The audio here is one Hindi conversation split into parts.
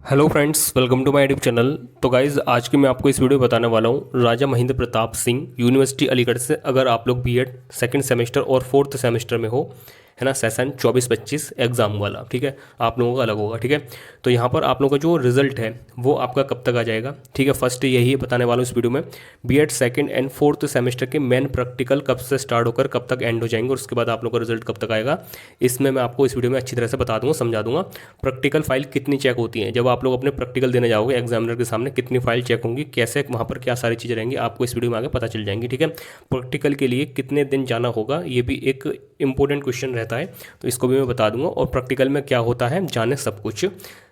Hello friends, welcome to my YouTube channel. तो गाइज़, आज की मैं आपको इस वीडियो में बताने वाला हूँ राजा महेंद्र प्रताप सिंह यूनिवर्सिटी अलीगढ़ से। अगर आप लोग बीएड सेकंड सेमेस्टर और फोर्थ सेमेस्टर में हो, है ना, सेशन 24-25 एग्ज़ाम वाला, ठीक है, आप लोगों का अलग होगा, ठीक है। तो यहाँ पर आप लोगों का जो रिजल्ट है वो आपका कब तक आ जाएगा, ठीक है। फर्स्ट यही बताने वाला हूँ इस वीडियो में, BEd second and fourth semester के मेन प्रैक्टिकल कब से स्टार्ट होकर कब तक एंड हो जाएंगे और उसके बाद आप लोगों का रिजल्ट कब तक आएगा, इसमें मैं आपको इस वीडियो में अच्छी तरह से बता दूंगा, समझा दूंगा। प्रैक्टिकल फाइल कितनी चेक होती है जब आप लोग अपने प्रैक्टिकल देने जाओगे एग्जामिनर के सामने, कितनी फाइल चेक होंगी, कैसे वहाँ पर क्या सारी चीज़ें रहेंगी, आपको इस वीडियो में आगे पता चल जाएंगी, ठीक है। प्रैक्टिकल के लिए कितने दिन जाना होगा, ये भी एक इंपॉर्टेंट क्वेश्चन रहता है, तो इसको भी मैं बता दूंगा। और प्रैक्टिकल में क्या होता है जाने सब कुछ,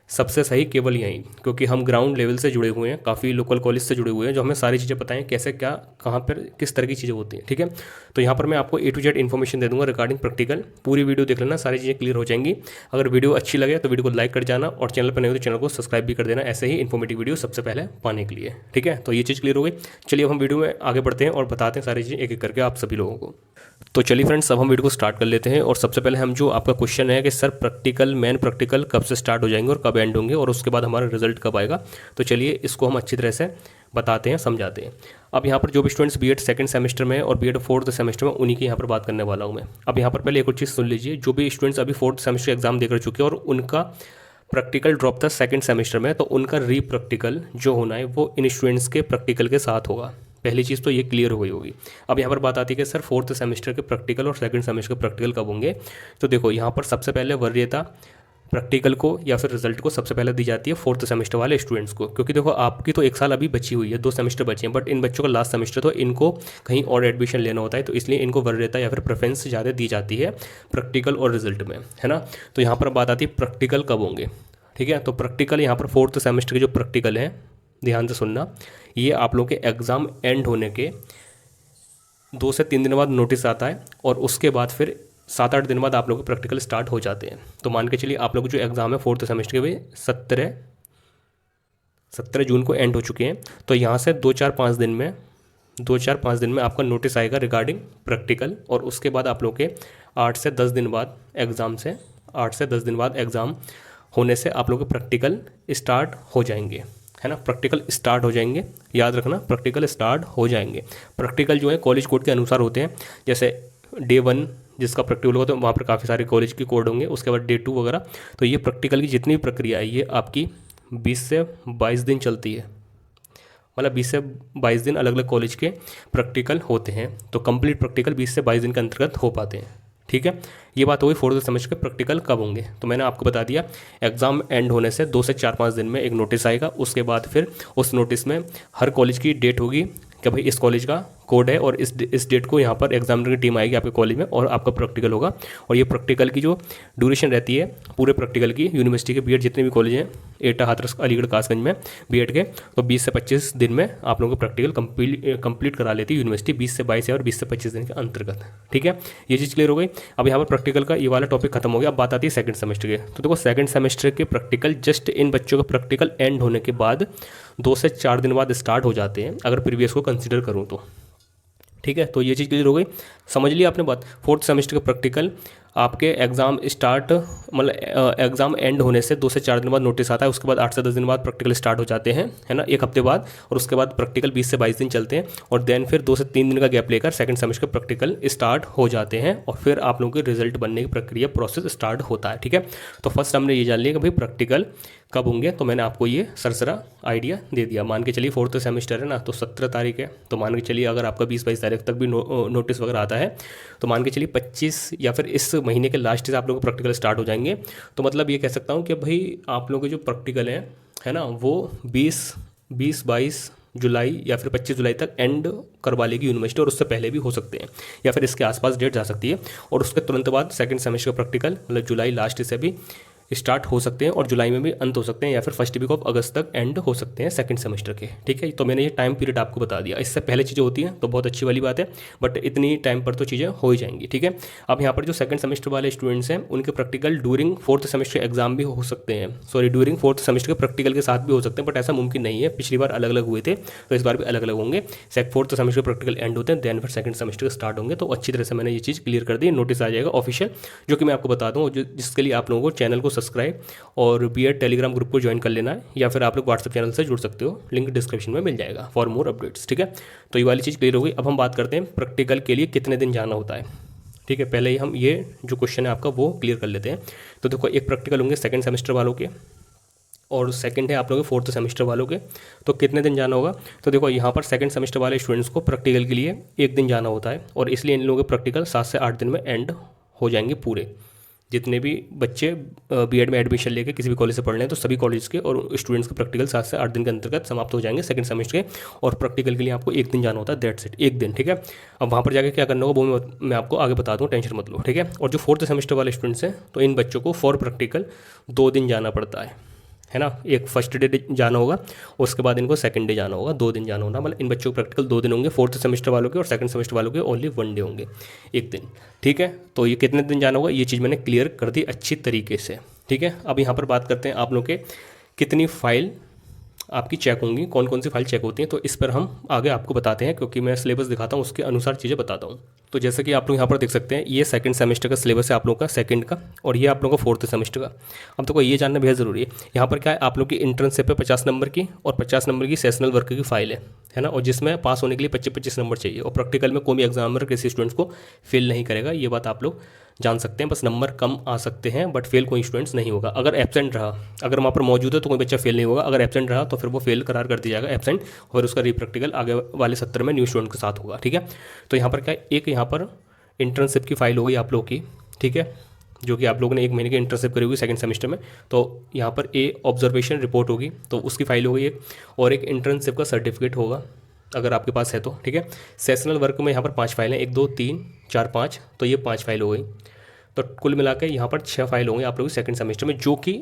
सबसे सही केवल यहीं, क्योंकि हम ग्राउंड लेवल से जुड़े हुए हैं, काफ़ी लोकल कॉलेज से जुड़े हुए हैं, जो हमें सारी चीज़ें पता हैं कैसे क्या कहाँ पर किस तरह की चीज़ें होती हैं, ठीक है। तो यहाँ पर मैं आपको A to Z इन्फॉर्मेशन दे दूंगा रिगार्डिंग प्रैक्टिकल। पूरी वीडियो देख लेना, सारी चीज़ें क्लियर हो जाएंगी। अगर वीडियो अच्छी लगे तो वीडियो को लाइक कर जाना और चैनल पर नहीं हो तो चैनल को सब्सक्राइब भी कर देना, ऐसे ही इन्फॉर्मेटिव वीडियो सबसे पहले पाने के लिए, ठीक है। तो ये चीज़ क्लियर हो गई। चलिए अब हम वीडियो में आगे बढ़ते हैं और बताते हैं सारी चीज़ें एक एक करके आप सभी लोगों को। तो चलिए फ्रेंड्स, अब हम वीडियो को स्टार्ट कर लेते हैं। और सबसे पहले हम जो आपका क्वेश्चन है कि सर प्रैक्टिकल मेन प्रैक्टिकल कब से स्टार्ट हो जाएंगे और कब एंड होंगे और उसके बाद हमारा रिजल्ट कब आएगा, तो चलिए इसको हम अच्छी तरह से बताते हैं, समझाते हैं। अब यहाँ पर जो भी स्टूडेंट्स बीएड सेकंड सेमेस्टर में और बीएड फोर्थ सेमेस्टर में, उन्हीं की यहाँ पर बात करने वाला हूँ मैं। अब यहाँ पर पहले एक और चीज़ सुन लीजिए, जो भी स्टूडेंट्स अभी फोर्थ सेमेस्टर एग्जाम देकर चुके हैं और उनका प्रैक्टिकल ड्रॉप था सेकंड सेमेस्टर में, तो उनका री प्रैक्टिकल जो होना है वो इन स्टूडेंट्स के प्रैक्टिकल के साथ होगा। पहली चीज़ तो ये क्लियर हो गई होगी। अब यहाँ पर बात आती है कि सर फोर्थ सेमेस्टर के प्रैक्टिकल और सेकंड सेमेस्टर के प्रैक्टिकल कब होंगे। तो देखो यहाँ पर सबसे पहले वरीयता प्रैक्टिकल को या फिर रिजल्ट को सबसे पहले दी जाती है फोर्थ सेमेस्टर वाले स्टूडेंट्स को, क्योंकि देखो आपकी तो एक साल अभी बची हुई है, 2 सेमेस्टर बचे हैं, बट इन बच्चों का लास्ट सेमेस्टर, तो इनको कहीं और एडमिशन लेना होता है, तो इसलिए इनको वरीयता या फिर प्रेफरेंस ज़्यादा दी जाती है प्रैक्टिकल और रिजल्ट में, है ना। तो यहाँ पर बात आती है प्रैक्टिकल कब होंगे, ठीक है। तो प्रैक्टिकल यहाँ पर फोर्थ सेमेस्टर के जो प्रैक्टिकल है, ध्यान से सुनना, ये आप लोग के एग्ज़ाम एंड होने के 2 से 3 दिन बाद नोटिस आता है और उसके बाद फिर 7-8 दिन बाद आप लोग के प्रैक्टिकल स्टार्ट हो जाते हैं। तो मान के चलिए आप लोग जो एग्ज़ाम है फोर्थ सेमेस्टर के भी 17 जून को एंड हो चुके हैं, तो यहाँ से 2-4-5 दिन में आपका नोटिस आएगा रिगार्डिंग प्रैक्टिकल, और उसके बाद आप लोग के 8 से 10 दिन बाद एग्ज़ाम होने से आप लोग के प्रैक्टिकल स्टार्ट हो जाएंगे, है ना। प्रैक्टिकल स्टार्ट हो जाएंगे, याद रखना, प्रैक्टिकल स्टार्ट हो जाएंगे। प्रैक्टिकल जो है कॉलेज कोड के अनुसार होते हैं, जैसे डे 1 जिसका प्रैक्टिकल होगा तो वहाँ पर काफ़ी सारे कॉलेज की कोड होंगे, उसके बाद डे 2 वगैरह। तो ये प्रैक्टिकल की जितनी भी प्रक्रिया है ये आपकी 20 से 22 दिन चलती है, मतलब 20 से 22 दिन अलग अलग कॉलेज के प्रैक्टिकल होते हैं, तो कंप्लीट प्रैक्टिकल 20 से 22 दिन के अंतर्गत हो पाते हैं, ठीक है। ये बात होगी फोर्थ सेमेस्टर के प्रैक्टिकल कब होंगे। तो मैंने आपको बता दिया, एग्ज़ाम एंड होने से 2 से 4-5 दिन में एक नोटिस आएगा, उसके बाद फिर उस नोटिस में हर कॉलेज की डेट होगी कि भाई इस कॉलेज का कोड है और इस डेट को यहाँ पर एग्जामिनर की टीम आएगी आपके कॉलेज में और आपका प्रैक्टिकल होगा। और ये प्रैक्टिकल की जो ड्यूरेशन रहती है पूरे प्रैक्टिकल की, यूनिवर्सिटी के बीएड जितने भी कॉलेज हैं, एटा, हाथरस, अलीगढ़, कासगंज में बीएड के, तो 20 से 25 दिन में आप लोगों को प्रैक्टिकल कंप्लीट करा लेती है यूनिवर्सिटी, 20 से 22 और 20 से 25 दिन के अंतर्गत, ठीक है। ये चीज़ क्लियर हो गई। अब यहाँ पर प्रैक्टिकल का ये वाला टॉपिक खत्म हो गया। अब बात आती है सेकंड सेमेस्टर के। तो देखो सेकंड सेमेस्टर के प्रैक्टिकल जस्ट इन बच्चों का प्रैक्टिकल एंड होने के बाद 2 से 4 दिन बाद स्टार्ट हो जाते हैं, अगर प्रीवियस को कंसिडर करूँ तो, ठीक है। तो ये चीज़ क्लियर हो गई, समझ लिया आपने बात। फोर्थ सेमेस्टर का प्रैक्टिकल आपके एग्ज़ाम स्टार्ट, मतलब एग्ज़ाम एंड होने से 2 से 4 दिन बाद नोटिस आता है, उसके बाद 8 से 10 दिन बाद प्रैक्टिकल स्टार्ट हो जाते हैं, है ना, एक हफ्ते बाद, और उसके बाद प्रैक्टिकल 20 से 22 दिन चलते हैं, और देन फिर 2 से 3 दिन का गैप लेकर सेकंड सेमेस्टर का प्रैक्टिकल स्टार्ट हो जाते हैं, और फिर आप लोगों के रिजल्ट बनने की प्रक्रिया प्रोसेस स्टार्ट होता है, ठीक है। तो फर्स्ट हमने ये जान लिया कि भाई प्रैक्टिकल कब होंगे, तो मैंने आपको ये सरसरा आइडिया दे दिया। मान के चलिए फोर्थ सेमेस्टर है ना, तो 17 तारीख है, तो मान के चलिए अगर आपका 20-22 तारीख तक भी नोटिस वगैरह आता है, तो मान के चलिए 25 या फिर इस महीने के लास्ट से आप लोगों को प्रैक्टिकल स्टार्ट हो जाएंगे। तो मतलब ये कह सकता हूँ कि भाई आप लोगों के जो प्रैक्टिकल है ना, वो 20-22 जुलाई या फिर 25 जुलाई तक एंड करवा लेगी यूनिवर्सिटी, और उससे पहले भी हो सकते हैं या फिर इसके आसपास डेट जा सकती है, और उसके तुरंत बाद सेकंड सेमेस्टर का प्रैक्टिकल मतलब जुलाई लास्ट से भी स्टार्ट हो सकते हैं और जुलाई में भी अंत हो सकते हैं, या फिर फर्स्ट वीक ऑफ अगस्त तक एंड हो सकते हैं सेकंड सेमेस्टर के, ठीक है। तो मैंने ये टाइम पीरियड आपको बता दिया। इससे पहले चीज़ें होती हैं तो बहुत अच्छी वाली बात है, बट इतनी टाइम पर तो चीज़ें हो ही जाएंगी, ठीक है। अब यहाँ पर जो सेकंड सेमेस्टर वाले स्टूडेंट्स हैं उनके practical during fourth semester exam भी हो सकते हैं, ड्यूरिंग फोर्थ सेमेस्टर के प्रैक्टिकल के साथ भी हो सकते हैं, बट ऐसा मुमकिन नहीं है। पिछली बार अलग अलग हुए थे, तो इस बार भी अलग अलग होंगे। फोर्थ सेमेस्टर प्रैक्टिकल एंड होते हैं, देन फिर सेकंड सेमेस्टर स्टार्ट होंगे। तो अच्छी तरह से मैंने ये चीज़ क्लियर कर दी, नोटिस आ जाएगा ऑफिशियल, जो कि मैं आपको बता दूँ, जिसके लिए आप लोगों को चैनल को सब्सक्राइब और बीएड टेलीग्राम ग्रुप को ज्वाइन कर लेना है, या फिर आप लोग व्हाट्सएप चैनल से जुड़ सकते हो, लिंक डिस्क्रिप्शन में मिल जाएगा फॉर मोर अपडेट्स। ठीक है, तो ये वाली चीज़ क्लियर हो गई। अब हम बात करते हैं प्रैक्टिकल के लिए कितने दिन जाना होता है। ठीक है, पहले ही हम ये जो क्वेश्चन है आपका वो क्लियर कर लेते हैं। तो देखो, एक प्रैक्टिकल होंगे सेकंड सेमेस्टर वालों के, और सेकंड है आप लोगों के फोर्थ सेमेस्टर वालों के। तो कितने दिन जाना होगा, तो देखो यहाँ पर सेकंड सेमेस्टर वाले स्टूडेंट्स को प्रैक्टिकल के लिए 1 दिन जाना होता है, और इसलिए इन लोगों के प्रैक्टिकल 7 से 8 दिन में एंड हो जाएंगे पूरे। जितने भी बच्चे बीएड में एडमिशन लेके किसी भी कॉलेज से पढ़ रहे हैं, तो सभी कॉलेज के और स्टूडेंट्स के प्रैक्टिकल 7 से 8 दिन के अंतर्गत समाप्त हो जाएंगे सेकंड सेमेस्टर के, और प्रैक्टिकल के लिए आपको 1 दिन जाना होता है, दैट्स इट, 1 दिन। ठीक है, अब वहाँ पर जाकर क्या करना होगा वो मैं आपको आगे बता दूँ, टेंशन मत लो। ठीक है, और जो फोर्थ सेमेस्टर वाले स्टूडेंट्स हैं, तो इन बच्चों को फॉर प्रैक्टिकल 2 दिन जाना पड़ता है ना। एक फर्स्ट डे जाना होगा, उसके बाद इनको सेकंड डे जाना होगा, 2 दिन जाना होगा। मतलब इन बच्चों को प्रैक्टिकल 2 दिन होंगे, फोर्थ सेमेस्टर वालों के, और सेकंड सेमेस्टर वालों के ओनली 1 डे होंगे, 1 दिन। ठीक है, तो ये कितने दिन जाना होगा ये चीज़ मैंने क्लियर कर दी अच्छी तरीके से। ठीक है, अब यहाँ पर बात करते हैं आप लोग के कितनी फाइल आपकी चेक होंगी, कौन कौन सी फाइल चेक होती हैं, तो इस पर हम आगे आपको बताते हैं, क्योंकि मैं सिलेबस दिखाता हूँ उसके अनुसार चीज़ें बताता हूँ। तो जैसे कि आप लोग यहाँ पर देख सकते हैं, ये सेकंड सेमेस्टर का सिलेबस है आप लोगों का, सेकंड का, और ये आप लोगों का फोर्थ सेमेस्टर का। अब तो ये जानना बेहद ज़रूरी है, यहाँ पर क्या है, आप लोग की इंटर्नशिप पे 50 नंबर की और 50 नंबर की सेशनल वर्क की फाइल है ना, और जिसमें पास होने के लिए 25-25 नंबर चाहिए, और प्रैक्टिकल में कोई भी एग्जामिनर किसी स्टूडेंट्स को फेल नहीं करेगा, ये बात आप लोग जान सकते हैं। बस नंबर कम आ सकते हैं, बट फेल कोई स्टूडेंट्स नहीं होगा। अगर एब्सेंट रहा, अगर वहाँ पर मौजूद है तो कोई बच्चा फेल नहीं होगा, अगर एब्सेंट रहा तो फिर वो फेल करार कर दिया जाएगा एब्सेंट, और उसका रीप्रैक्टिकल आगे वाले 70 में न्यू स्टूडेंट के साथ होगा। ठीक है, तो यहाँ पर क्या है, एक यहाँ पर इंटर्नशिप की फाइल होगी आप लोग की, ठीक है, जो कि आप लोगों ने 1 महीने की इंटर्नशिप करी होगी सेकंड सेमेस्टर में, तो यहाँ पर ऑब्जर्वेशन रिपोर्ट होगी, तो उसकी फाइल होगी एक, और एक इंटर्नशिप का सर्टिफिकेट होगा अगर आपके पास है तो। ठीक है, सेशनल वर्क में यहाँ पर 5 फाइलें, 1 2 3 4 5, तो ये 5 फाइल हो गई, तो कुल मिला के यहाँ पर 6 फाइल होंगे आप लोगों की सेकंड सेमेस्टर में, जो कि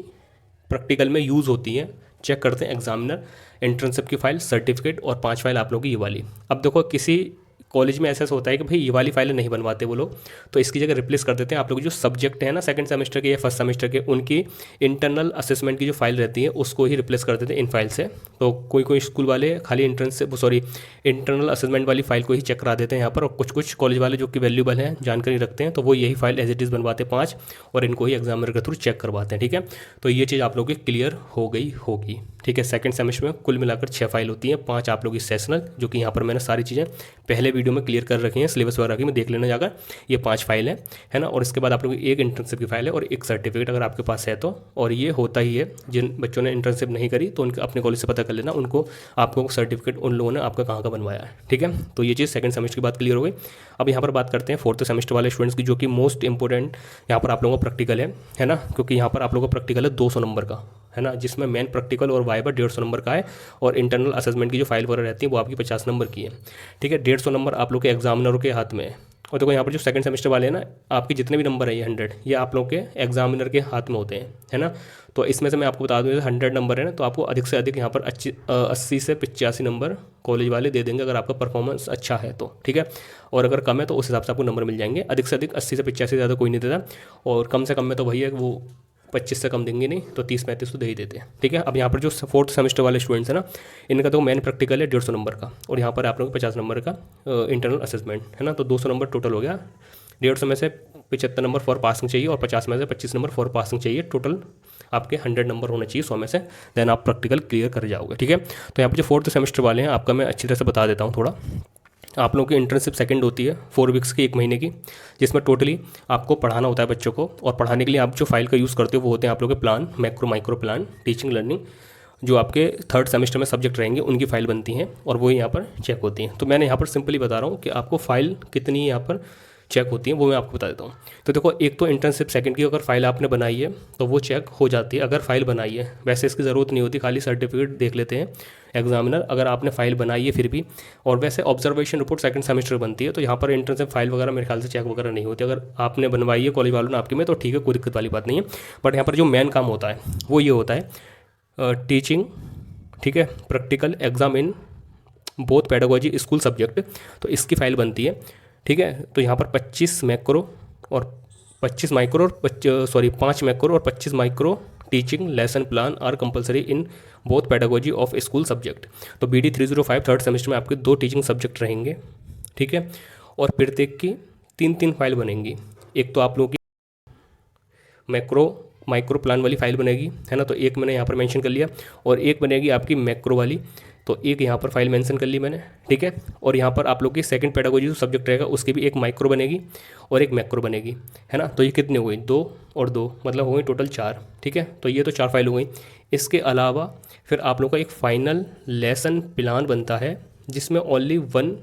प्रैक्टिकल में यूज़ होती हैं, चेक करते हैं एग्जामिनर। इंटर्नशिप की फाइल, सर्टिफिकेट, और 5 फाइल आप लोगों की ये वाली। अब देखो, किसी कॉलेज में ऐसा होता है कि भाई ये वाली फाइलें नहीं बनवाते वो लोग, तो इसकी जगह रिप्लेस कर देते हैं। आप लोग जो सब्जेक्ट है ना सेकंड सेमेस्टर के या फर्स्ट सेमेस्टर के, उनकी इंटरनल असेसमेंट की जो फाइल रहती है उसको ही रिप्लेस कर देते हैं इन फाइल से। तो कोई कोई स्कूल वाले खाली इंटरनल असेसमेंट वाली फाइल को ही चेक करा देते हैं यहाँ पर, और कुछ कुछ कॉलेज वाले जो कि वैल्यूबल हैं, जानकारी रखते हैं, तो वो यही फाइल एज इट इज़ बनवाते हैं 5, और इनको ही एग्जामिनर के थ्रू चेक करवाते हैं। ठीक है, तो ये चीज़ आप लोगों की क्लियर हो गई होगी। ठीक है, सेकंड सेमेस्टर में कुल मिलाकर 6 फाइल होती हैं, 5 आप लोग की सेशनल, जो कि यहाँ पर मैंने सारी चीज़ें पहले वीडियो में क्लियर कर रखी हैं, सिलेबस वगैरह की में देख लेना जाकर, ये 5 फाइल है ना। और इसके बाद आप लोग की एक इंटर्नशिप की फाइल है और एक सर्टिफिकेट अगर आपके पास है तो, और ये होता ही है, जिन बच्चों ने इंटर्नशिप नहीं करी तो उनके अपने कॉलेज से पता कर लेना, उनको आपको सर्टिफिकेट उन लोगों ने आपका कहाँ का बनवाया है। ठीक है, तो ये चीज़ सेकंड सेमेस्टर की बात क्लियर हो गई। अब यहाँ पर बात करते हैं फोर्थ सेमेस्टर वाले स्टूडेंट्स की, जो कि मोस्ट इंपॉर्टेंट यहाँ पर आप लोगों का प्रैक्टिकल है ना, क्योंकि यहाँ पर आप लोगों का प्रैक्टिकल है 200 नंबर का, है ना, जिसमें मेन प्रैक्टिकल और वाइवा 150 नंबर का है, और इंटरनल असेसमेंट की जो फाइल वगैरह रहती है वो आपकी 50 नंबर की है। ठीक है, 150 नंबर आप लोग के एग्जामिनरों के हाथ में है। और देखो यहाँ पर जो सेकंड सेमेस्टर वाले हैं ना, आपके जितने भी नंबर है ये 100, ये आप लोग के एग्जामिनर के हाथ में होते हैं, है ना। तो इसमें से मैं आपको बता दूँ, 100 नंबर है ना, तो आपको अधिक से अधिक यहाँ पर 80 से 85 नंबर कॉलेज वाले दे देंगे अगर आपका परफॉर्मेंस अच्छा है तो। ठीक है, और अगर कम है तो उस हिसाब से आपको नंबर मिल जाएंगे। अधिक से अधिक 80 से 85 ज़्यादा कोई नहीं देता, और कम से कम में तो वही है, वो 25 से कम देंगे नहीं, तो 30-35 तो दे ही देते हैं। ठीक है, अब यहाँ पर जो फोर्थ सेमेस्टर वाले स्टूडेंट्स हैं ना, इनका तो मेन प्रैक्टिकल है 150 नंबर का, और यहाँ पर आप लोगों को 50 नंबर का इंटरनल असेसमेंट, है ना, तो 200 नंबर टोटल हो गया। 150 में से 75 नंबर फॉर पासिंग चाहिए, और 50 में से 25 नंबर फॉर पासिंग चाहिए, टोटल आपके 100 नंबर होने चाहिए 100 में से, देन आप प्रैक्टिकल क्लियर कर जाओगे। ठीक है, तो यहाँ पर जो फोर्थ सेमेस्टर वाले हैं आपका मैं अच्छी तरह से बता देता हूँ थोड़ा। आप लोगों की इंटर्नशिप सेकंड होती है 4 वीक्स की, 1 महीने की, जिसमें टोटली आपको पढ़ाना होता है बच्चों को, और पढ़ाने के लिए आप जो फाइल का यूज़ करते हो वो होते हैं आप लोगों के plan, macro micro plan, teaching learning, जो आपके थर्ड सेमेस्टर में सब्जेक्ट रहेंगे उनकी फाइल बनती हैं, और वो यहाँ पर चेक होती हैं। तो मैंने यहाँ पर सिंपली बता रहा हूँ कि आपको फाइल कितनी यहाँ पर चेक होती हैं, वो मैं आपको बता देता हूँ। तो देखो, एक तो इंटर्नशिप सेकंड की अगर फाइल आपने बनाई है तो वो चेक हो जाती है, अगर फाइल बनाई है। वैसे इसकी ज़रूरत नहीं होती, खाली सर्टिफिकेट देख लेते हैं एग्जामिनर अगर आपने फाइल बनाई है फिर भी। और वैसे ऑब्जर्वेशन रिपोर्ट सेकंड सेमेस्टर बनती है, तो यहाँ पर इंटर्नशिप फाइल वगैरह मेरे ख्याल से चेक वगैरह नहीं होती। अगर आपने बनवाई है कॉलेज वालों ने आपके में तो ठीक है, कोई दिक्कत वाली बात नहीं है। बट यहाँ पर जो मेन काम होता है वो ये होता है टीचिंग, ठीक है, practical exam in both pedagogy school subject, तो इसकी फाइल बनती है। ठीक है, तो यहाँ पर 25 मैक्रो और 25 माइक्रो और 5 मैक्रो और 25 micro teaching lesson plan are compulsory in both pedagogy of school subject. तो BD 305 थर्ड सेमेस्टर में आपके 2 टीचिंग सब्जेक्ट रहेंगे। ठीक है, और प्रत्येक की 3-3 फाइल बनेंगी। एक तो आप लोगों की मैक्रो माइक्रो प्लान वाली फाइल बनेगी, है ना, तो एक मैंने यहाँ पर मेंशन कर लिया, और एक बनेगी आपकी मैक्रो वाली, तो एक यहाँ पर फाइल मेंशन कर ली मैंने, ठीक है। और यहाँ पर आप लोग की सेकंड पेडागोजी जो सब्जेक्ट रहेगा उसकी भी एक माइक्रो बनेगी और एक मैक्रो बनेगी, है ना। तो ये कितनी हो गई, 2 और 2, मतलब हो गई टोटल 4, ठीक है। तो ये तो 4 फाइल हो गई। इसके अलावा फिर आप लोग का एक फाइनल लेसन प्लान बनता है जिसमें ओनली 1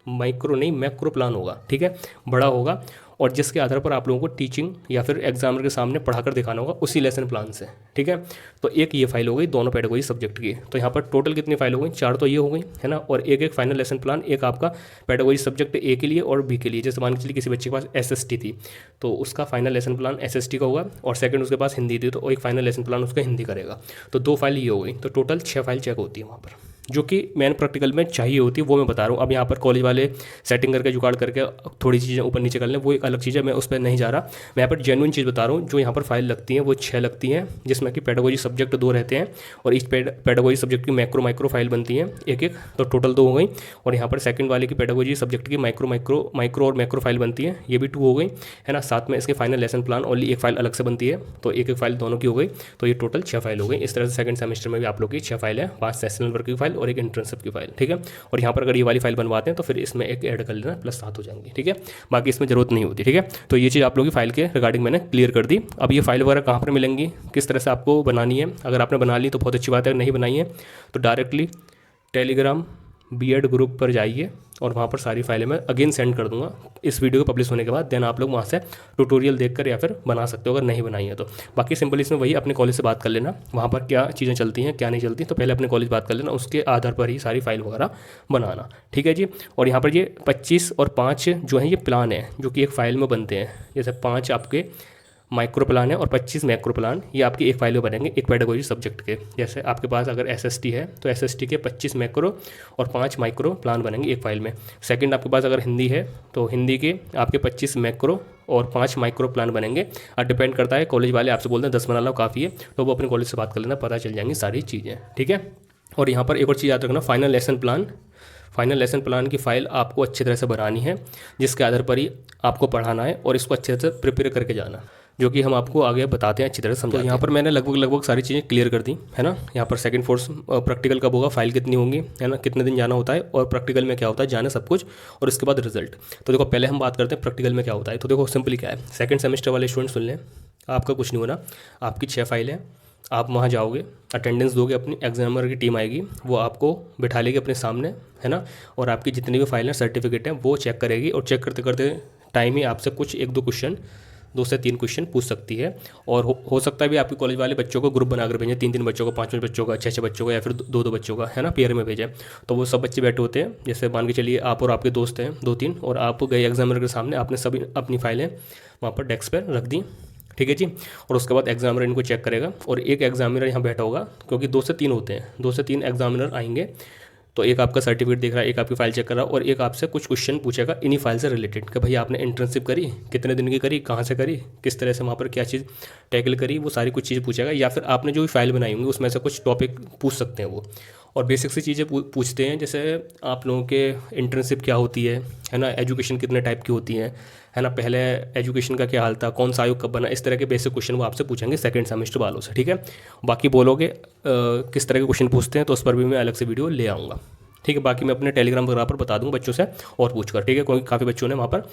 माइक्रो नहीं मैक्रो प्लान होगा, ठीक है, बड़ा होगा, और जिसके आधार पर आप लोगों को टीचिंग या फिर एग्जामिनर के सामने पढ़ाकर दिखाना होगा उसी लेसन प्लान से, ठीक है। तो एक ये फाइल हो गई दोनों पेडागोजी सब्जेक्ट की। तो यहाँ पर टोटल कितनी फाइल हो गई, 4 तो ये हो गई, है ना, और एक फाइनल लेसन प्लान, एक आपका पेडागोजी सब्जेक्ट ए के लिए और बी के लिए। जैसे मान के चलिए किसी बच्चे के पास SST थी तो उसका फाइनल लेसन प्लान SST का होगा, और सेकंड उसके पास हिंदी थी तो एक फाइनल लेसन प्लान उसका हिंदी करेगा। तो 2 फाइल ये हो गई, तो टोटल 6 फाइल चेक होती है वहाँ पर, जो कि मैन प्रैक्टिकल में चाहिए होती है, वो मैं बता रहा हूँ। अब यहाँ पर कॉलेज वाले सेटिंग करके जुगाड़ करके थोड़ी चीज़ें ऊपर नीचे कर लें, वो एक अलग चीज़ है, मैं उस पर नहीं जा रहा। मैं यहाँ पर जेन्युइन चीज़ बता रहा हूँ। जो यहाँ पर फाइल लगती हैं वो 6 लगती हैं, जिसमें कि पेडागोजी सब्जेक्ट 2 रहते हैं, और इस पेडागोजी सब्जेक्ट की मैक्रो माइक्रो फाइल बनती है एक एक, तो टोटल 2 हो गई। और यहाँ पर सेकंड वाले की पेडागोजी सब्जेक्ट की माइक्रो और मैक्रो फाइल बनती है, ये भी 2 हो गई, है ना। साथ में इसके फाइनल लेसन प्लान ओनली एक फाइल अलग से बनती है, तो एक फाइल दोनों की हो गई, तो ये टोटल 6 फाइल हो गई। इस तरह से सेकंड सेमेस्टर में भी आप लोग की 6 फाइल है, 5 सेशनल वर्क की फाइल और एक इंटर्नशिप की फाइल, ठीक है। और यहाँ पर अगर ये वाली फाइल बनवाते हैं तो फिर इसमें एक ऐड कर लेना, प्लस 7 हो जाएंगे, ठीक है। बाकी इसमें जरूरत नहीं होती, ठीक है। तो ये चीज़ आप लोगों की फाइल के रिगार्डिंग मैंने क्लियर कर दी। अब ये फाइल वगैरह कहाँ पर मिलेंगी, किस तरह से आपको बनानी है, अगर आपने बना ली तो बहुत अच्छी बात है, नहीं बनाई है तो डायरेक्टली टेलीग्राम B.Ed ग्रुप पर जाइए और वहाँ पर सारी फाइलें मैं अगेन सेंड कर दूंगा इस वीडियो को पब्लिश होने के बाद। देन आप लोग वहाँ से ट्यूटोरियल देखकर या फिर बना सकते हो अगर नहीं बनाई है तो। बाकी सिंपल इसमें वही अपने कॉलेज से बात कर लेना, वहाँ पर क्या चीज़ें चलती हैं क्या नहीं चलती, तो पहले अपने कॉलेज बात कर लेना, उसके आधार पर ही सारी फाइल वगैरह बनाना, ठीक है जी। और यहाँ पर ये 25 और 5 जो है ये प्लान है जो कि एक फ़ाइल में बनते हैं। जैसे 5 आपके माइक्रो प्लान है और 25 मैक्रो प्लान, ये आपकी एक फाइल में बनेंगे एक पेडागोजी सब्जेक्ट के। जैसे आपके पास अगर SST है तो SST के 25 मैक्रो और 5 माइक्रो प्लान बनेंगे एक फाइल में। सेकंड आपके पास अगर हिंदी है तो हिंदी के आपके 25 मैक्रो और 5 माइक्रो प्लान बनेंगे। अब डिपेंड करता है, कॉलेज वाले आपसे बोलते हैं 10 बना लो काफ़ी है, तो वो अपने कॉलेज से बात कर लेना, पता चल जाएंगी सारी चीज़ें, ठीक है। और यहाँ पर एक और चीज़ याद रखना, फाइनल लेसन प्लान की फ़ाइल आपको अच्छी तरह से बनानी है, जिसके आधार पर ही आपको पढ़ाना है और इसको अच्छे से प्रिपेयर करके जाना, जो कि हम आपको आगे बताते हैं अच्छी तरह से समझाते हैं। यहाँ पर मैंने लगभग सारी चीज़ें क्लियर कर दी, है ना। यहाँ पर सेकंड फोर्स प्रैक्टिकल कब होगा, फाइल कितनी होंगी, है ना, कितने दिन जाना होता है और प्रैक्टिकल में क्या होता है, जाना सब कुछ, और इसके बाद रिजल्ट। तो देखो पहले हम बात करते हैं प्रैक्टिकल में क्या होता है। तो देखो सिंपली क्या है, सेकंड सेमेस्टर वाले स्टूडेंट सुन लें, आपका कुछ नहीं होना, आपकी 6 फाइलें, आप वहाँ जाओगे, अटेंडेंस दोगे, अपनी एग्जामिनर की टीम आएगी, वो आपको बिठा लेगी अपने सामने, है ना, और आपकी जितनी भी फाइल हैं सर्टिफिकेट हैं वो चेक करेगी, और चेक करते करते टाइम ही आपसे कुछ 1-2 क्वेश्चन, 2 से 3 क्वेश्चन पूछ सकती है। और हो सकता है भी आपके कॉलेज वाले बच्चों को ग्रुप बनाकर भेजें, 3-3 बच्चों को, 5-5 बच्चों का, 6-6 बच्चों का, या फिर 2-2 बच्चों का, है ना, पेयर में भेजें। तो वो सब बच्चे बैठे होते हैं, जैसे मान के चलिए आप और आपके दोस्त हैं 2-3, और आप गए एग्जामिनर के सामने, आपने सभी अपनी फाइलें वहाँ पर डेस्क पर रख दी, ठीक है जी। और उसके बाद एग्जामिनर इनको चेक करेगा, और एक एग्जामिनर यहाँ बैठा होगा, क्योंकि 2 से 3 होते हैं, 2 से 3 एग्जामिनर आएंगे, तो एक आपका सर्टिफिकेट देख रहा है, एक आपकी फाइल चेक कर रहा है, और एक आपसे कुछ क्वेश्चन पूछेगा इन्हीं फाइल से रिलेटेड कि भाई आपने इंटर्नशिप करी, कितने दिन की करी, कहाँ से करी, किस तरह से वहाँ पर क्या चीज़ टैकल करी, वो सारी कुछ चीज़ें पूछेगा। या फिर आपने जो भी फाइल बनाई होंगी उसमें से कुछ टॉपिक पूछ सकते हैं वो, और बेसिक सी चीज़ें पूछते हैं, जैसे आप लोगों के इंटर्नशिप क्या होती है ना, एजुकेशन कितने टाइप की होती है ना, पहले एजुकेशन का क्या हाल था, कौन सा आयोग कब बना, इस तरह के बेसिक क्वेश्चन वो आपसे पूछेंगे सेकंड सेमेस्टर वालों से, ठीक है। बाकी बोलोगे किस तरह के क्वेश्चन पूछते हैं तो उस पर भी मैं अलग से वीडियो ले आऊँगा, ठीक है। बाकी मैं अपने टेलीग्राम वगैरह पर बता दूँगा बच्चों से और पूछकर, ठीक है, क्योंकि काफ़ी बच्चों ने वहाँ पर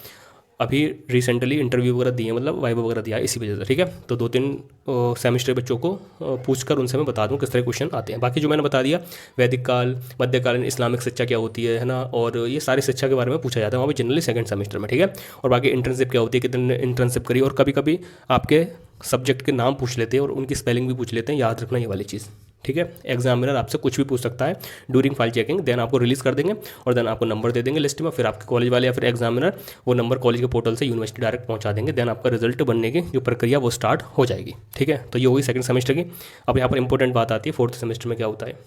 अभी रिसेंटली इंटरव्यू वगैरह दिए, मतलब वाइवा वगैरह दिया इसी वजह से, ठीक है। तो 2-3 सेमेस्टर बच्चों को पूछकर उनसे मैं बता दूं किस तरह क्वेश्चन आते हैं। बाकी जो मैंने बता दिया, वैदिक काल, मध्यकालीन इस्लामिक शिक्षा क्या होती है ना, और ये सारी शिक्षा के बारे में पूछा जाता है वहाँ पर जनरली सेकंड सेमेस्टर में, ठीक है। और बाकी इंटर्नशिप क्या होती है, कितने इंटर्नशिप करी, और कभी कभी आपके सब्जेक्ट के नाम पूछ लेते हैं और उनकी स्पेलिंग भी पूछ लेते हैं, याद रखना ये वाली चीज़, ठीक है। एग्जामिनर आपसे कुछ भी पूछ सकता है ड्यूरिंग फाइल चेकिंग, देन आपको रिलीज़ कर देंगे और देन आपको नंबर दे देंगे लिस्ट में, फिर आपके कॉलेज वाले या फिर एग्जामिनर वो नंबर कॉलेज के पोर्टल से यूनिवर्सिटी डायरेक्ट पहुंचा देंगे, देन आपका रिजल्ट बनने की जो प्रक्रिया वो स्टार्ट हो जाएगी, ठीक है। तो ये होगी सेकंड सेमेस्टर की। अब यहाँ पर इंपॉर्टेंट बात आती है फोर्थ सेमेस्टर में क्या होता है,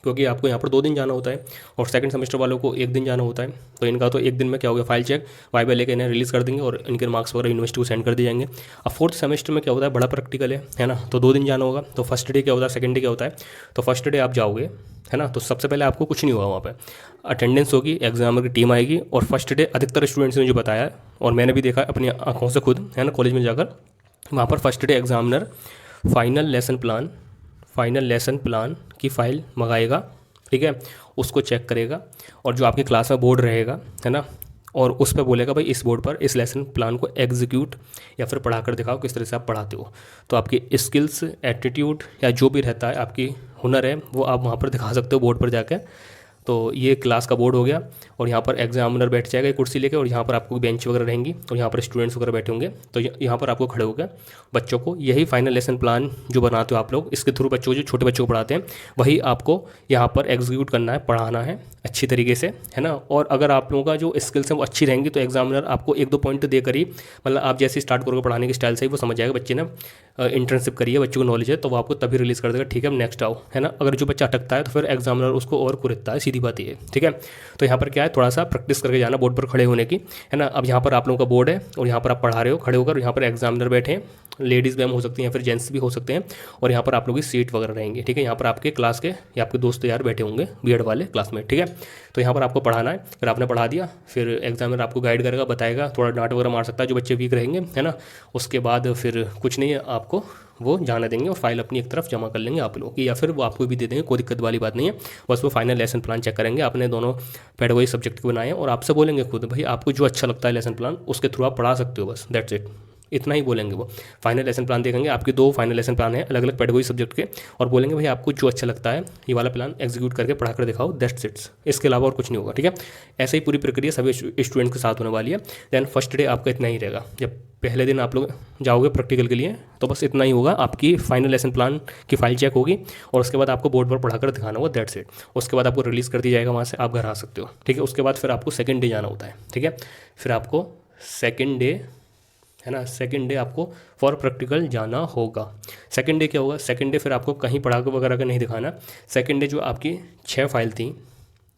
क्योंकि आपको यहाँ पर 2 दिन जाना होता है और सेकंड सेमेस्टर वालों को 1 दिन जाना होता है। तो इनका तो 1 दिन में क्या हो गया, फाइल चेक, वाइवा लेकर इन्हें रिलीज़ कर देंगे और इनके मार्क्स वगैरह यूनिवर्सिटी को सेंड कर दिए जाएंगे। अब फोर्थ सेमेस्टर में क्या होता है, बड़ा प्रैक्टिकल है ना, तो 2 दिन जाना होगा। तो फर्स्ट डे क्या होता है, सेकंड डे क्या होता है, तो फर्स्ट डे आप जाओगे, है ना, तो सबसे पहले आपको कुछ नहीं होगा, वहाँ पर अटेंडेंस होगी, एग्जामिनर की टीम आएगी, और फर्स्ट डे अधिकतर स्टूडेंट्स ने जो बताया और मैंने भी देखा अपनी आंखों से खुद, है ना, कॉलेज में जाकर, वहाँ पर first day examiner final lesson plan की फ़ाइल मंगाएगा, ठीक है, उसको चेक करेगा और जो आपकी क्लास में बोर्ड रहेगा, है ना, और उस पर बोलेगा भाई इस बोर्ड पर इस लेसन प्लान को एग्जीक्यूट या फिर पढ़ा कर दिखाओ किस तरह से आप पढ़ाते हो। तो आपकी स्किल्स, एटीट्यूड या जो भी रहता है आपकी हुनर है वो आप वहाँ पर दिखा सकते हो बोर्ड पर जाकर। तो ये क्लास का बोर्ड हो गया और यहाँ पर एग्जामिनर बैठ जाएगा एक कुर्सी लेके और यहाँ पर आपको बेंच वगैरह रहेंगी और यहाँ पर स्टूडेंट्स वगैरह बैठे होंगे। तो यहाँ पर आपको खड़े होकर बच्चों को यही फाइनल लेसन प्लान जो बनाते हो आप लोग, इसके थ्रू बच्चों को, जो छोटे बच्चों को पढ़ाते हैं, वही आपको यहाँ पर एग्जीक्यूट करना है, पढ़ाना है अच्छी तरीके से, है ना। और अगर आप लोगों का जो स्किल्स हैं वो अच्छी रहेंगी तो एग्जामिनर आपको 1-2 पॉइंट देकर ही, मतलब आप जैसे स्टार्ट करोगे पढ़ाने की स्टाइल से ही वो समझ जाएगा बच्चे ने इंटर्नशिप करी है, बच्चों को नॉलेज है, तो वो आपको तभी रिलीज़ कर देगा, ठीक है नेक्स्ट आओ, है ना। अगर जो बच्चा अटकता है तो फिर एग्जामिनर उसको और कुरेदता है, सीधी बात ये, ठीक है। तो यहाँ पर क्या है, थोड़ा सा प्रैक्टिस करके जाना बोर्ड पर खड़े होने की, है ना। अब यहाँ पर आप लोगों का बोर्ड है और यहाँ पर आप पढ़ा रहे हो खड़े होकर, यहाँ पर एग्जामिनर बैठे हैं, लेडीज़ मैम हो सकती हैं या फिर जेंट्स भी हो सकते हैं, और यहाँ पर आप लोगों की सीट वगैरह रहेंगे, ठीक है। यहाँ पर आपके क्लास के या आपके दोस्त यार बैठे होंगे बीएड वाले क्लासमेट, ठीक है। तो यहाँ पर आपको पढ़ाना है, फिर आपने पढ़ा दिया, फिर एग्जामिनर आपको गाइड करेगा, बताएगा, थोड़ा डांट वगैरह मार सकता है जो बच्चे वीक रहेंगे, है ना। उसके बाद फिर कुछ नहीं है, आपको वो जाना देंगे और फाइल अपनी एक तरफ जमा कर लेंगे आप लोगों की, या फिर वो आपको भी दे देंगे, कोई दिक्कत वाली बात नहीं है। बस वो फाइनल लेसन प्लान चेक करेंगे, आपने दोनों पेडागोजी सब्जेक्ट के बनाए हैं और आपसे बोलेंगे खुद भाई आपको जो अच्छा लगता है लेसन प्लान उसके थ्रू आप पढ़ा सकते हो, बस दैट्स इट, इतना ही बोलेंगे वो। फाइनल लेसन प्लान देखेंगे, आपके 2 फाइनल लेसन प्लान है अलग अलग पेडागोजी सब्जेक्ट के, और बोलेंगे भाई आपको जो अच्छा लगता है ये वाला प्लान एग्जीक्यूट करके पढ़ा कर दिखाओ, दैट्स इट्स, इसके अलावा और कुछ नहीं होगा, ठीक है। ऐसे ही पूरी प्रक्रिया सभी स्टूडेंट के साथ होने वाली है। देन फर्स्ट डे आपका इतना ही रहेगा, जब पहले दिन आप लोग जाओगे प्रैक्टिकल के लिए तो बस इतना ही होगा, आपकी फाइनल लेसन प्लान की फाइल चेक होगी और उसके बाद आपको बोर्ड पर पढ़ाकर दिखाना होगा, दैट्स इट। उसके बाद आपको रिलीज़ कर दिया जाएगा, वहाँ से आप घर आ सकते हो, ठीक है। उसके बाद फिर आपको सेकंड डे जाना होता है, ठीक है। फिर आपको सेकंड डे, है ना, सेकंड डे आपको फॉर प्रैक्टिकल जाना होगा। सेकंड डे क्या होगा, सेकंड डे फिर आपको कहीं पढ़ा वगैरह का नहीं दिखाना। सेकंड डे जो आपकी 6 फाइल थी,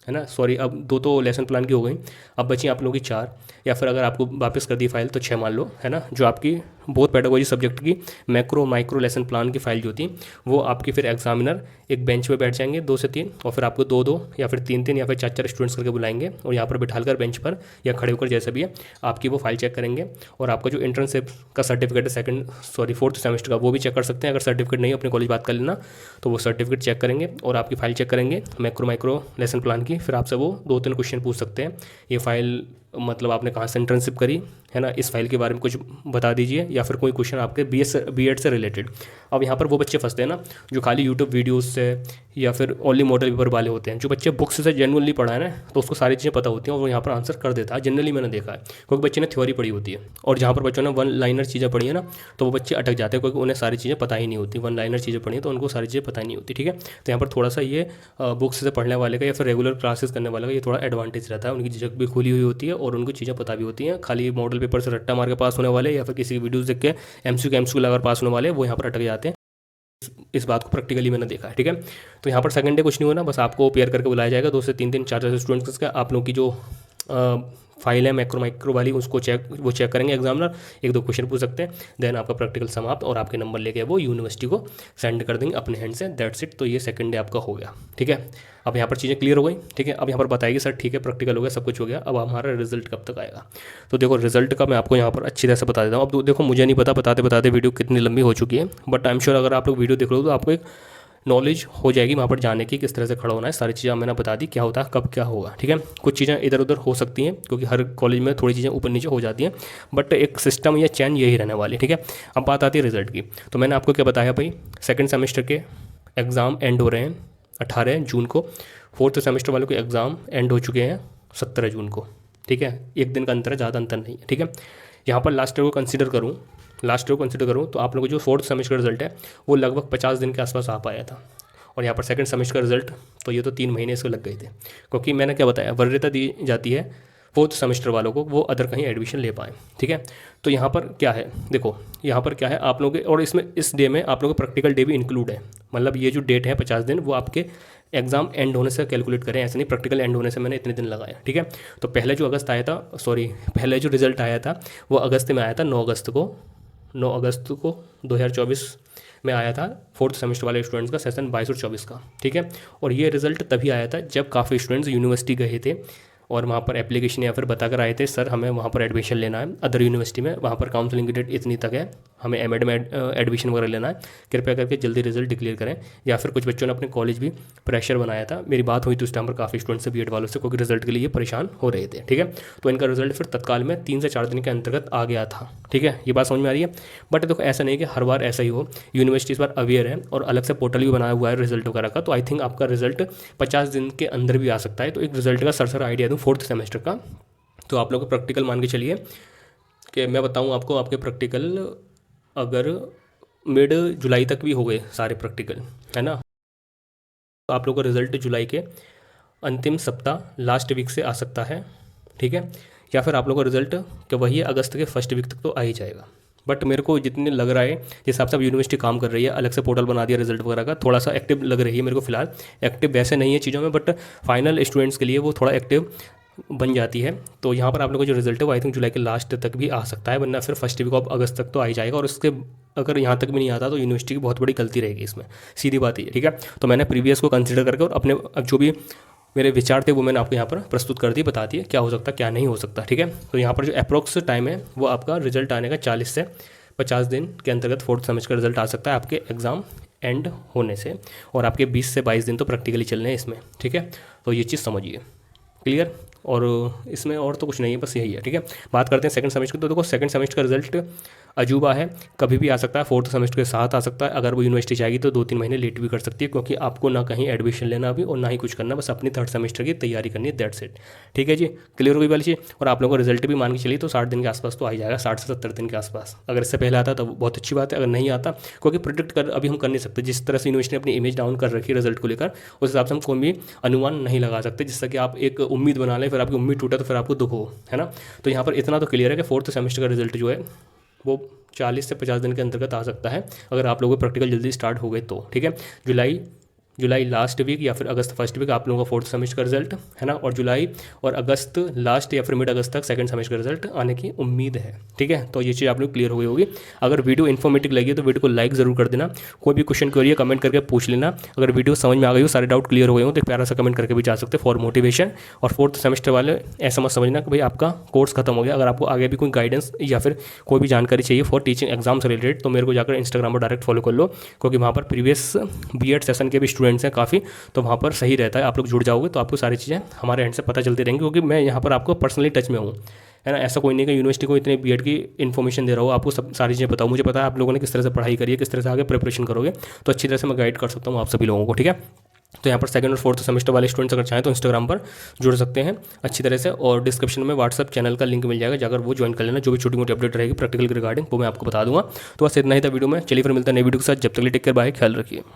है ना, सॉरी अब 2 तो लेसन प्लान की हो गई, अब बची आप लोगों की 4, या फिर अगर आपको वापस कर दी फाइल तो 6 मान लो, है ना। जो आपकी बहुत पेडागोजी सब्जेक्ट की मैक्रो माइक्रो लेसन प्लान की फाइल जो थी वो आपकी फिर एग्जामिनर एक बेंच पे बैठ जाएंगे 2 से 3, और फिर आपको 2-2 या फिर 3-3 या फिर 4-4 स्टूडेंट्स करके बुलाएंगे और यहाँ पर बैठाकर बेंच पर या खड़े होकर जैसा भी है आपकी वो फाइल चेक करेंगे। और आपका जो इंटर्नशिप का सर्टिफिकेट है 4th सेमेस्टर का वो भी चेक कर सकते हैं, अगर सर्टिफिकेट नहीं अपने कॉलेज बात कर लेना, तो वो सर्टिफिकेट चेक करेंगे और आपकी फाइल चेक करेंगे मैक्रो माइक्रो लेसन प्लान की। फिर आपसे वो 2-3 क्वेश्चन पूछ सकते हैं, ये फाइल मतलब आपने कहाँ से इंटर्नशिप करी, है ना, इस फाइल के बारे में कुछ बता दीजिए, या फिर कोई क्वेश्चन आपके बीएड से रिलेटेड। अब यहाँ पर वो बच्चे फंसते हैं ना जो खाली यूट्यूब वीडियोस से या फिर ओनली मॉडल पेपर वाले होते हैं। जो बच्चे बुक्स से जेन्युइनली पढ़ा है ना तो उसको सारी चीज़ें पता होती हैं और वो यहाँ पर आंसर कर देता है, जनरली मैंने देखा है, क्योंकि बच्चे ने थ्योरी पढ़ी होती है। और जहाँ पर बच्चों ने 1 लाइनर चीज़ें पढ़ी है ना तो वो बच्चे अटक जाते हैं, क्योंकि उन्हें सारी चीज़ें पता ही नहीं होती। 1 लाइनर चीज़ें पढ़ी है तो उनको सारी चीज़ें पता ही नहीं होती, ठीक है। तो यहाँ पर थोड़ा सा ये बुक्स से पढ़ने वाले का या फिर रेगुलर क्लासेस करने वाले का ये थोड़ा एडवांटेज रहता है, उनकी झिझक भी खुली हुई होती है और उनको चीज़ें पता भी होती हैं। खाली मॉडल पेपर से रट्टा मार के पास होने वाले या फिर किसी वीडियोज़ देख के एमसीक्यू लगाकर पास होने वाले वो यहाँ पर अटक जाते हैं। इस बात को प्रैक्टिकली मैंने देखा है, ठीक है। तो यहाँ पर सेकंड डे कुछ नहीं होना, बस आपको पेयर करके बुलाया जाएगा 2 से 3 4 स्टूडेंट्स का। आप लोगों की जो फाइल है मैक्रो माइक्रो वाली उसको चेक करेंगे एग्जामिनर, 1-2 क्वेश्चन पूछ सकते हैं। देन आपका प्रैक्टिकल समाप्त और आपके नंबर लेके वो यूनिवर्सिटी को सेंड कर देंगे अपने हैंड से, दैट्स इट। तो ये सेकंड डे आपका हो गया, ठीक है। अब यहाँ पर चीज़ें क्लियर हो गई, ठीक है। अब यहाँ पर बताएगी सर ठीक है प्रैक्टिकल हो गया, सब कुछ हो गया, अब हमारा रिजल्ट कब तक आएगा। तो देखो रिजल्ट का मैं आपको यहाँ पर अच्छी तरह से बता देता हूँ। अब देखो मुझे नहीं पता बताते बताते वीडियो कितनी लंबी हो चुकी है, बट आई एम श्योर अगर आप लोग वीडियो देख रहे हो तो आपको एक नॉलेज हो जाएगी वहाँ पर जाने की, किस तरह से खड़ा होना है, सारी चीज़ें मैंने बता दी क्या होता है कब क्या होगा, ठीक है। कुछ चीज़ें इधर उधर हो सकती हैं क्योंकि हर कॉलेज में थोड़ी चीज़ें ऊपर नीचे हो जाती हैं, बट एक सिस्टम या चैन यही रहने वाली है, ठीक है। अब बात आती है रिजल्ट की। तो मैंने आपको क्या बताया भाई, सेकेंड सेमेस्टर के एग्ज़ाम एंड हो रहे हैं 18 जून को, 4th सेमेस्टर वालों के एग्ज़ाम एंड हो चुके हैं 17 जून को, ठीक है। एक दिन का अंतर है, ज़्यादा अंतर नहीं है, ठीक है। यहाँ पर लास्ट ईयर को कंसिडर करूँ तो आप लोगों को जो 4th सेमेस्टर का रिजल्ट है वो लगभग 50 दिन के आसपास आ पाया था, और यहाँ पर सेकंड सेमेस्टर का रिजल्ट तो ये तो 3 महीने इसको लग गए थे, क्योंकि मैंने क्या बताया वरीयता दी जाती है 4th सेमेस्टर वालों को वो अदर कहीं एडमिशन ले पाएँ, ठीक है। तो यहाँ पर क्या है, देखो यहाँ पर क्या है आप लोगों के, और इसमें इस डे में आप लोगों का प्रैक्टिकल डे भी इंक्लूड है, मतलब ये जो डेट है 50 दिन वो आपके एग्जाम एंड होने से कैलकुलेट करें, ऐसे नहीं प्रैक्टिकल एंड होने से मैंने इतने दिन लगाया, ठीक है। तो पहले जो रिजल्ट आया था वो अगस्त में आया था, 9 अगस्त को 2024 में आया था 4th सेमेस्टर वाले स्टूडेंट्स का सेशन 22 और 24 का, ठीक है। और ये रिजल्ट तभी आया था जब काफ़ी स्टूडेंट्स यूनिवर्सिटी गए थे और वहाँ पर एप्लीकेशन या फिर बता कर आए थे सर हमें वहाँ पर एडमिशन लेना है अदर यूनिवर्सिटी में, वहाँ पर काउंसलिंग की डेट इतनी तक है, हमें एमएड में एडमिशन वगैरह लेना है, कृपया करके जल्दी रिजल्ट डिक्लेयर करें। या फिर कुछ बच्चों ने अपने कॉलेज भी प्रेशर बनाया था, मेरी बात हुई थी उस टाइम पर काफ़ी स्टूडेंट से बीएड वालों से, क्योंकि रिजल्ट के लिए परेशान हो रहे थे। ठीक है, तो इनका रिजल्ट फिर तत्काल में 3 से 4 दिन के अंतर्गत आ गया था। ठीक है, ये बात समझ में आ रही है। बट देखो ऐसा नहीं कि हर बार ऐसा ही हो, यूनिवर्सिटी इस बार अवेयर है और अलग से पोर्टल भी बनाया हुआ है रिजल्ट वगैरह का, तो आई थिंक आपका रिजल्ट 50 दिन के अंदर भी आ सकता है। तो एक रिजल्ट का सरसर आइडिया दूँ 4th सेमेस्टर का, तो आप लोग को प्रैक्टिकल मान के चलिए कि मैं बताऊँ आपको, आपके प्रैक्टिकल अगर मिड जुलाई तक भी हो गए सारे प्रैक्टिकल, है ना, तो आप लोग का रिजल्ट जुलाई के अंतिम सप्ताह लास्ट वीक से आ सकता है। ठीक है, या फिर आप लोग का रिजल्ट कि वही अगस्त के फर्स्ट वीक तक तो आ ही जाएगा। बट मेरे को जितने लग रहा है जिस हिसाब से अब यूनिवर्सिटी काम कर रही है, अलग से पोर्टल बना दिया रिजल्ट वगैरह का, थोड़ा सा एक्टिव लग रही है मेरे को फिलहाल। एक्टिव वैसे नहीं है चीज़ों में, बट फाइनल स्टूडेंट्स के लिए वो थोड़ा एक्टिव बन जाती है। तो यहाँ पर आप लोगों का जो रिजल्ट है वो आई थिंक जुलाई के लास्ट तक भी आ सकता है, वरना फिर फर्स्ट वीक ऑफ अगस्त तक तो आ ही जाएगा। और उसके अगर यहाँ तक भी नहीं आता तो यूनिवर्सिटी की बहुत बड़ी गलती रहेगी इसमें, सीधी बात ये। ठीक है, तो मैंने प्रीवियस को कंसिडर करके और अपने अब जो भी मेरे विचार थे वो मैंने आपको यहाँ पर प्रस्तुत कर दिए, बता दिए क्या हो सकता क्या नहीं हो सकता। ठीक है, तो यहाँ पर जो अप्रोक्स टाइम है वो आपका रिजल्ट आने का 40 से 50 दिन के अंतर्गत 4th सेमेस्टर का रिजल्ट आ सकता है आपके एग्ज़ाम एंड होने से, और आपके 20 से 22 दिन तो प्रैक्टिकली चलने हैं इसमें। ठीक है, तो ये चीज़ समझिए, क्लियर। और इसमें और तो कुछ नहीं है, बस यही है। ठीक है, बात करते हैं सेकंड सेमेस्टर की। तो देखो सेकंड सेमेस्टर का रिजल्ट अजूबा है, कभी भी आ सकता है, 4th सेमेस्टर के साथ आ सकता है। अगर वो यूनिवर्सिटी चाहेगी तो 2-3 महीने लेट भी कर सकती है, क्योंकि आपको ना कहीं एडमिशन लेना अभी और ना ही कुछ करना, बस अपनी 3rd सेमेस्टर की तैयारी करनी है, दैट्स इट। ठीक है जी, क्लियर हो गई वाली चीज़। और आप लोगों को रिजल्ट भी मान के चलिए तो 60 दिन के आसपास तो आ ही जाएगा, 60 से 70 दिन के आसपास। अगर इससे पहले आता तो बहुत अच्छी बात है, अगर नहीं आता, क्योंकि प्रोडिक्ट कर अभी हम कर नहीं सकते। जिस तरह से यूनिवर्सिटी ने अपनी इमेज डाउन कर रखी है रिजल्ट को लेकर, उस हिसाब से हम कोई भी अनुमान नहीं लगा सकते, जिससे कि आप एक उम्मीद बना लें, फिर आपकी उम्मीद टूटे तो फिर आपको दुख हो, है ना। तो यहाँ पर इतना तो क्लियर है कि 4th सेमेस्टर का रिजल्ट जो है वो 40 से 50 दिन के अंतर्गत आ सकता है, अगर आप लोगों को प्रैक्टिकल जल्दी स्टार्ट हो गए तो। ठीक है, जुलाई लास्ट वीक या फिर अगस्त फर्स्ट वीक आप लोगों का 4th सेमेस्टर का रिजल्ट, है ना, और जुलाई और अगस्त लास्ट या फिर मिड अगस्त तक सेकंड सेमेस्टर का रिजल्ट आने की उम्मीद है। ठीक है, तो ये चीज़ आप लोग क्लियर हो गई होगी। अगर वीडियो इन्फॉर्मेटिव लगी तो वीडियो को लाइक ज़रूर कर देना, कोई भी क्वेश्चन क्वेरी है कमेंट करके पूछ लेना। अगर वीडियो समझ में आ गई हो, सारे डाउट क्लियर हो गए हो, तो एक प्यारा सा कमेंट करके भी जा सकते फॉर मोटिवेशन। और 4th सेमेस्टर वाले ऐसा मत समझना कि भाई आपका कोर्स खत्म हो गया। अगर आपको आगे भी कोई गाइडेंस या फिर कोई भी जानकारी चाहिए फॉर टीचिंग एग्जाम से रिलेटेड, तो मेरे को जाकर इंस्टाग्राम पर डायरेक्ट फॉलो कर लो, क्योंकि वहाँ पर प्रीवियस बीएड सेशन के भी स्टूडेंट्स हैं काफ़ी, तो वहाँ पर सही रहता है। आप लोग जुड़ जाओगे तो आपको सारी चीज़ें हमारे एंड से पता चलती रहेंगी, क्योंकि मैं यहाँ पर आपको पर्सनली टच में हूँ, है ना। ऐसा कोई नहीं कि यूनिवर्सिटी को इतने बीएड की इन्फॉर्मेशन दे रहा हो, आपको सब सारी चीज़ें बताओ। मुझे पता है आप लोगों ने किस तरह से पढ़ाई करी है, किस तरह से आगे प्रिपरेशन करोगे, तो अच्छी तरह से मैं गाइड कर सकता हूँ आप सभी लोगों को। ठीक है, तो यहाँ पर सेकंड और 4th सेमेस्टर वाले स्टूडेंट्स अगर चाहें तो इंस्टाग्राम पर जुड़ सकते हैं अच्छी तरह से, और डिस्क्रिप्शन में व्हाट्सअप चैनल का लिंक मिल जाएगा, जाकर वो ज्वाइन कर लेना। जो भी छोटी मोटी अपडेट रहेगी प्रैक्टिकल के रिगार्डिंग वो मैं आपको बता दूंगा। तो बस इतना ही था वीडियो में। चलिए फिर मिलता है नई वीडियो के साथ, जब तक के लिए टेक केयर, बाय, ख्याल रखिए।